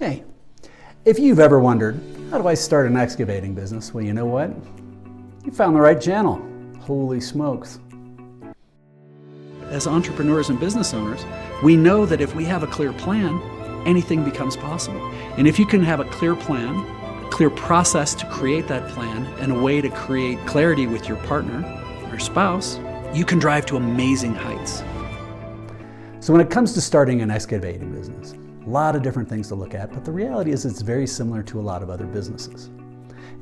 Hey, if you've ever wondered, how do I start an excavating business? Well, you know what? You found the right channel. Holy smokes. As entrepreneurs and business owners, we know that if we have a clear plan, anything becomes possible. And if you can have a clear plan, a clear process to create that plan, and a way to create clarity with your partner or spouse, you can drive to amazing heights. So when it comes to starting an excavating business, a lot of different things to look at, but the reality is it's very similar to a lot of other businesses.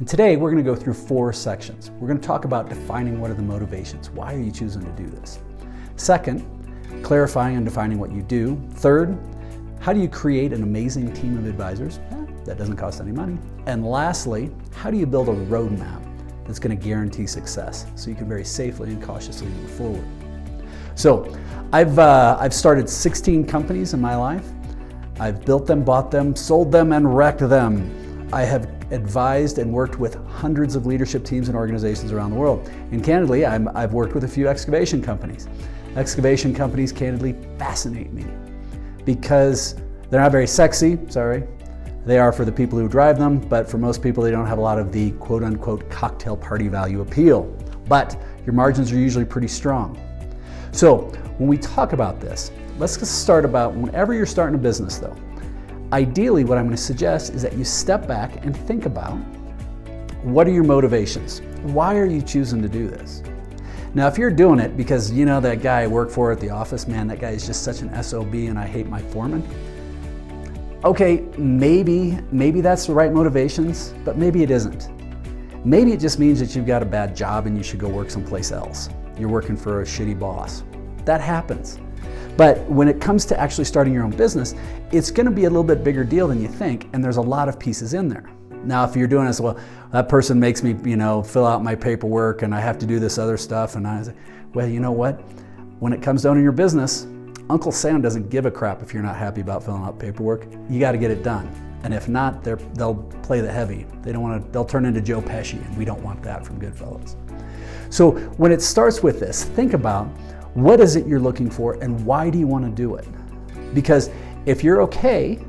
And today we're going to go through 4 sections. We're going to talk about defining what are the motivations. Why are you choosing to do this? Second, clarifying and defining what you do. Third, how do you create an amazing team of advisors? That doesn't cost any money. And lastly, how do you build a roadmap that's going to guarantee success so you can very safely and cautiously move forward? So I've started 16 companies in my life. I've built them, bought them, sold them, and wrecked them. I have advised and worked with hundreds of leadership teams and organizations around the world. And candidly, I've worked with a few excavation companies. Excavation companies candidly fascinate me because they're not very sexy, sorry. They are for the people who drive them, but for most people, they don't have a lot of the quote unquote cocktail party value appeal. But your margins are usually pretty strong. So when we talk about this, let's just start about whenever you're starting a business though. Ideally, what I'm going to suggest is that you step back and think about what are your motivations? Why are you choosing to do this? Now, if you're doing it because you know that guy I work for at the office, man, that guy is just such an SOB and I hate my foreman. Okay, maybe that's the right motivations, but maybe it isn't. Maybe it just means that you've got a bad job and you should go work someplace else. You're working for a shitty boss. That happens. But when it comes to actually starting your own business, it's going to be a little bit bigger deal than you think, and there's a lot of pieces in there. Now, if you're doing this, well, that person makes me, fill out my paperwork and I have to do this other stuff, and I say, well, you know what? When it comes down to your business, Uncle Sam doesn't give a crap if you're not happy about filling out paperwork. You got to get it done. And if not, they'll play the heavy. They'll turn into Joe Pesci, and we don't want that from Goodfellas. So when it starts with this, think about what is it you're looking for and why do you want to do it? Because if you're okay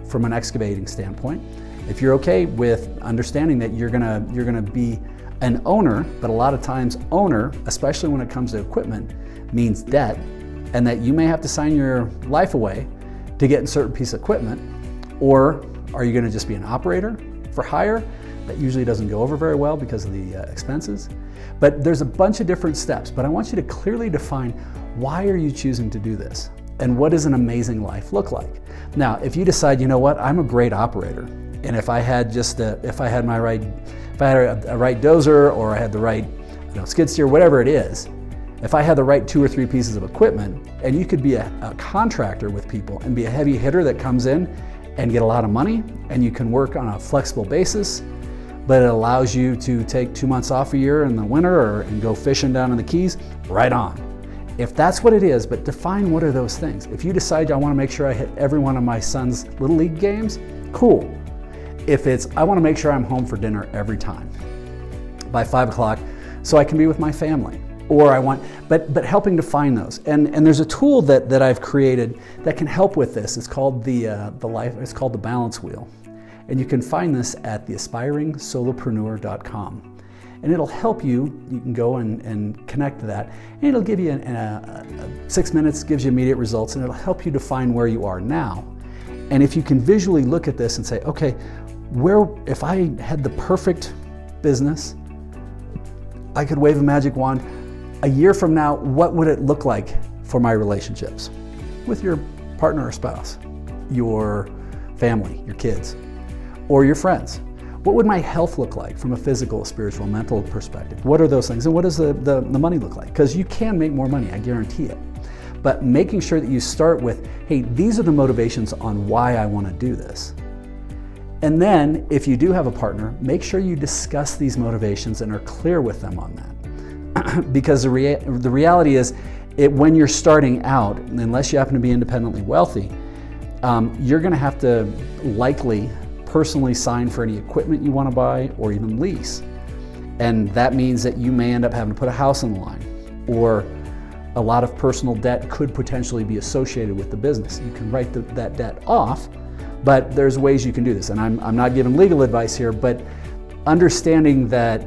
from an excavating standpoint, if you're okay with understanding that you're gonna be an owner, but a lot of times owner, especially when it comes to equipment, means debt, and that you may have to sign your life away to get a certain piece of equipment, or are you gonna just be an operator for hire? That usually doesn't go over very well because of the expenses. But there's a bunch of different steps, but I want you to clearly define why are you choosing to do this and what does an amazing life look like? Now, if you decide, you know what, I'm a great operator, and if I had a right dozer or I had the right skid steer, whatever it is, if I had the right 2 or 3 pieces of equipment, and you could be a contractor with people and be a heavy hitter that comes in and get a lot of money, and you can work on a flexible basis, but it allows you to take 2 months off a year in the winter and go fishing down in the Keys, right on. If that's what it is, but define what are those things. If you decide I want to make sure I hit every one of my son's Little League games, cool. If it's I want to make sure I'm home for dinner every time by 5 o'clock so I can be with my family. Or I want, but helping define those. And there's a tool that I've created that can help with this. It's called it's called the balance wheel. And you can find this at theaspiringsolopreneur.com. And it'll help you can go and connect to that. And it'll give you 6 minutes, gives you immediate results, and it'll help you define where you are now. And if you can visually look at this and say, okay, if I had the perfect business, I could wave a magic wand, a year from now, what would it look like for my relationships with your partner or spouse, your family, your kids, or your friends? What would my health look like from a physical, spiritual, mental perspective? What are those things? And what does the money look like? Because you can make more money, I guarantee it. But making sure that you start with, hey, these are the motivations on why I want to do this. And then if you do have a partner, make sure you discuss these motivations and are clear with them on that. Because the reality is, when you're starting out, unless you happen to be independently wealthy, you're going to have to likely personally sign for any equipment you want to buy or even lease. And that means that you may end up having to put a house on the line, or a lot of personal debt could potentially be associated with the business. You can write that debt off, But there's ways you can do this, and I'm not giving legal advice here, but understanding that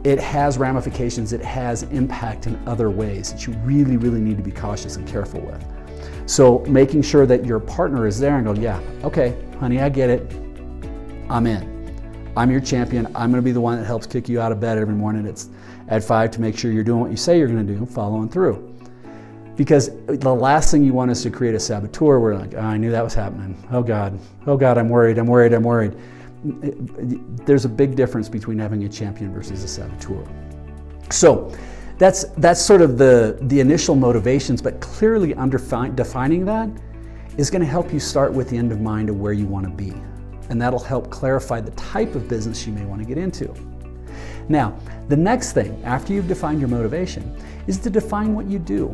it has ramifications, it has impact in other ways that you really, really need to be cautious and careful with. So making sure that your partner is there and go, yeah, okay, honey, I get it, I'm in. I'm your champion. I'm going to be the one that helps kick you out of bed every morning at 5 to make sure you're doing what you say you're going to do, following through. Because the last thing you want is to create a saboteur where like, oh, I knew that was happening. Oh God, I'm worried. There's a big difference between having a champion versus a saboteur. So that's sort of the initial motivations, but clearly defining that is going to help you start with the end of mind of where you want to be. And that'll help clarify the type of business you may want to get into. Now, the next thing after you've defined your motivation is to define what you do.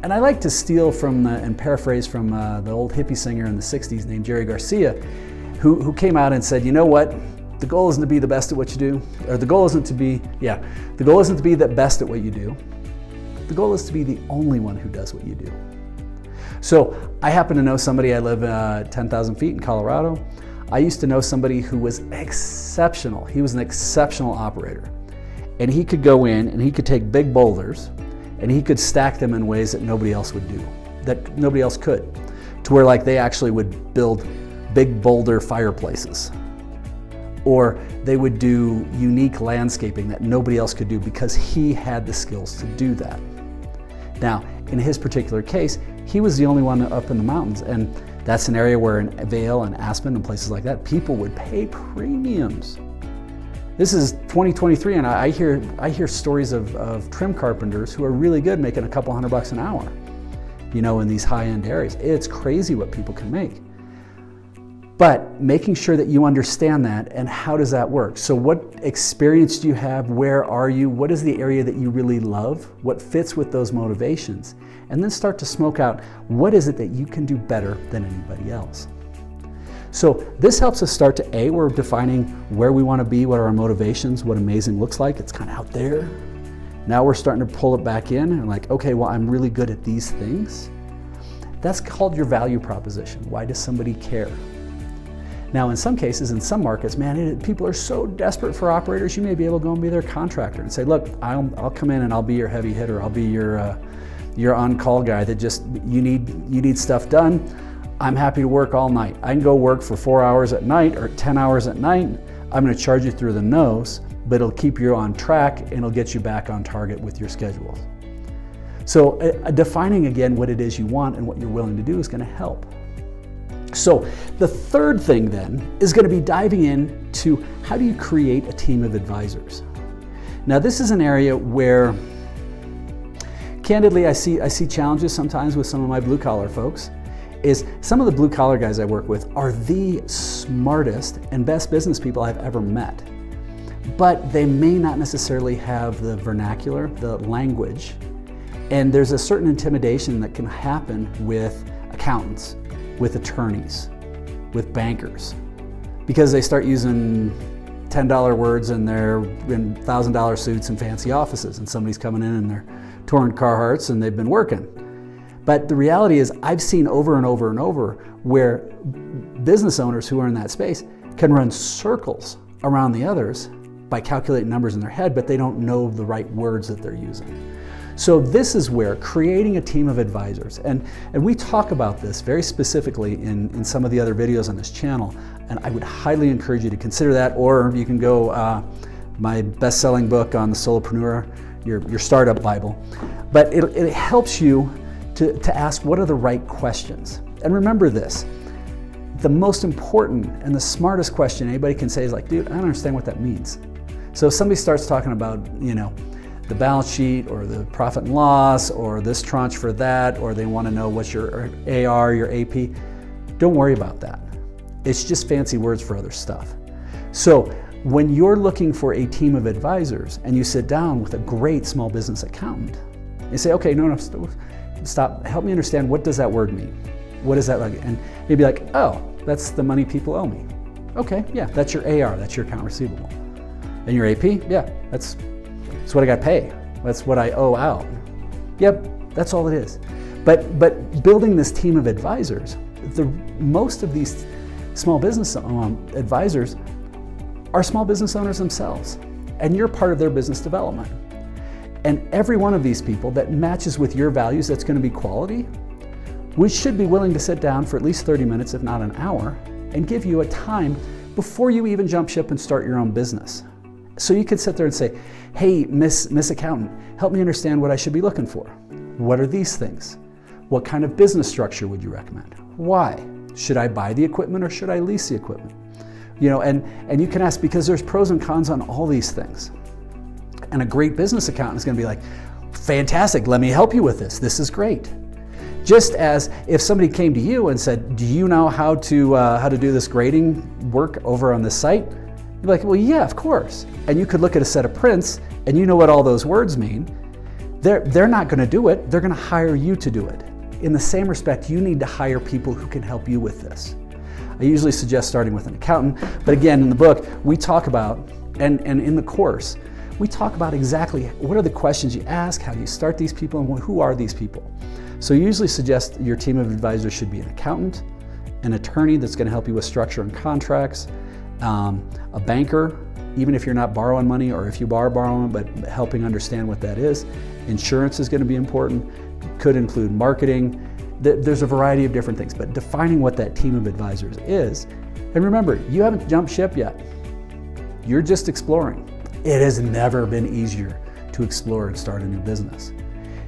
And I like to steal from and paraphrase from the old hippie singer in the 60s named Jerry Garcia, who came out and said, you know what? The goal isn't to be the best at what you do, or the goal isn't to be the best at what you do. The goal is to be the only one who does what you do. So I happen to know somebody, I live 10,000 feet in Colorado. I used to know somebody who was exceptional. He was an exceptional operator. And he could go in and he could take big boulders and he could stack them in ways that nobody else would do, that nobody else could. To where like they actually would build big boulder fireplaces. Or they would do unique landscaping that nobody else could do because he had the skills to do that. Now, in his particular case, he was the only one up in the mountains, and that's an area where in Vail and Aspen and places like that, people would pay premiums. This is 2023, and I hear stories of trim carpenters who are really good making a couple $100 an hour, you know, in these high-end areas. It's crazy what people can make. But making sure that you understand that and how does that work? So what experience do you have? Where are you? What is the area that you really love? What fits with those motivations? And then start to smoke out what is it that you can do better than anybody else. So this helps us start to we're defining where we want to be, what are our motivations, what amazing looks like. It's kind of out there. Now we're starting to pull it back in and like, okay, well, I'm really good at these things. That's called your value proposition. Why does somebody care? Now, in some cases, in some markets, man, people are so desperate for operators, you may be able to go and be their contractor and say, look, I'll come in and I'll be your heavy hitter. I'll be your on-call guy that just, you need stuff done. I'm happy to work all night. I can go work for 4 hours at night or 10 hours at night. I'm gonna charge you through the nose, but it'll keep you on track and it'll get you back on target with your schedules. So defining again what it is you want and what you're willing to do is gonna help. So the third thing then is going to be diving into how do you create a team of advisors. Now this is an area where candidly I see challenges sometimes with some of my blue collar folks. Is some of the blue collar guys I work with are the smartest and best business people I've ever met. But they may not necessarily have the vernacular, the language, and there's a certain intimidation that can happen with accountants, with attorneys, with bankers, because they start using $10 words and they're in $1,000 suits and fancy offices, and somebody's coming in their torn Carhartts and they've been working. But the reality is I've seen over and over and over where business owners who are in that space can run circles around the others by calculating numbers in their head, but they don't know the right words that they're using. So this is where creating a team of advisors, and we talk about this very specifically in some of the other videos on this channel, and I would highly encourage you to consider that, or you can go my best-selling book on the Solopreneur, your startup Bible. But it helps you to ask what are the right questions. And remember this, the most important and the smartest question anybody can say is like, dude, I don't understand what that means. So if somebody starts talking about, you know, the balance sheet or the profit and loss or this tranche for that, or they want to know what's your AR, your AP, don't worry about that. It's just fancy words for other stuff. So when you're looking for a team of advisors and you sit down with a great small business accountant, you say, okay, no, stop, help me understand, what does that word mean? What is that like? And you'd be like, oh, that's the money people owe me. Okay, yeah, that's your AR, that's your account receivable. And your AP, yeah, that's what I got to pay. That's what I owe out. Yep, that's all it is. But building this team of advisors, most of these small business advisors are small business owners themselves, and you're part of their business development. And every one of these people that matches with your values, that's going to be quality, we should be willing to sit down for at least 30 minutes, if not an hour, and give you a time before you even jump ship and start your own business. So you could sit there and say, hey, Miss Accountant, help me understand what I should be looking for. What are these things? What kind of business structure would you recommend? Why? Should I buy the equipment or should I lease the equipment? You know, and you can ask, because there's pros and cons on all these things. And a great business accountant is going to be like, fantastic, let me help you with this. This is great. Just as if somebody came to you and said, do you know how to do this grading work over on this site? You'd be like, well, yeah, of course. And you could look at a set of prints and you know what all those words mean. They're not going to do it. They're going to hire you to do it. In the same respect, you need to hire people who can help you with this. I usually suggest starting with an accountant, but again, in the book, we talk about, and in the course, we talk about exactly what are the questions you ask, how do you start these people, and who are these people. So you usually suggest your team of advisors should be an accountant, an attorney that's going to help you with structure and contracts, a banker, even if you're not borrowing money or if you are borrowing, but helping understand what that is. Insurance is going to be important, could include marketing. There's a variety of different things, but defining what that team of advisors is. And remember, you haven't jumped ship yet. You're just exploring. It has never been easier to explore and start a new business.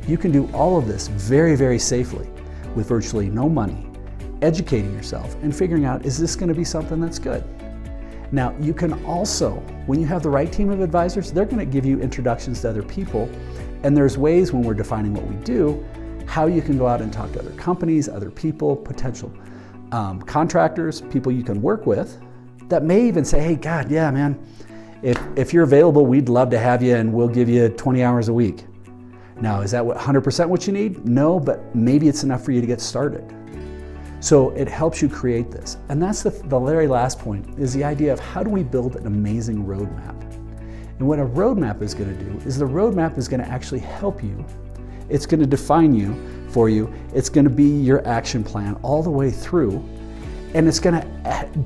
You can do all of this very, very safely with virtually no money, educating yourself and figuring out, is this going to be something that's good? Now, you can also, when you have the right team of advisors, they're going to give you introductions to other people. And there's ways when we're defining what we do, how you can go out and talk to other companies, other people, potential contractors, people you can work with that may even say, hey, God, yeah, man, if you're available, we'd love to have you and we'll give you 20 hours a week. Now, is that 100% what you need? No, but maybe it's enough for you to get started. So it helps you create this. And that's the very last point, is the idea of how do we build an amazing roadmap? And what a roadmap is going to do is the roadmap is going to actually help you. It's going to define you for you. It's going to be your action plan all the way through. And it's going to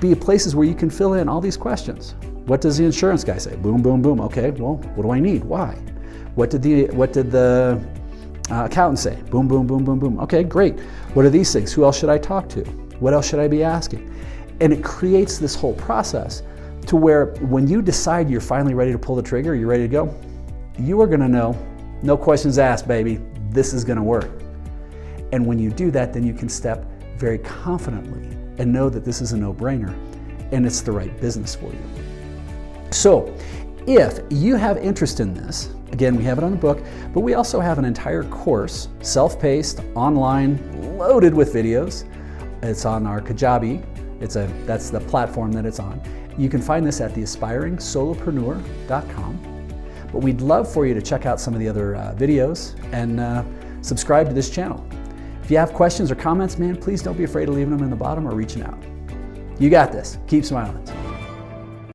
be places where you can fill in all these questions. What does the insurance guy say? Boom, boom, boom. Okay, well, what do I need? Why? What did the accountant say? Boom, boom, boom, boom, boom. Okay, great. What are these things? Who else should I talk to? What else should I be asking? And it creates this whole process to where when you decide you're finally ready to pull the trigger, you're ready to go, you are going to know, no questions asked, baby, this is going to work. And when you do that, then you can step very confidently and know that this is a no-brainer and it's the right business for you. So if you have interest in this, again, we have it on the book, but we also have an entire course, self-paced, online, loaded with videos. It's on our Kajabi. That's the platform that it's on. You can find this at theaspiringsolopreneur.com. But we'd love for you to check out some of the other videos and subscribe to this channel. If you have questions or comments, man, please don't be afraid of leaving them in the bottom or reaching out. You got this. Keep smiling.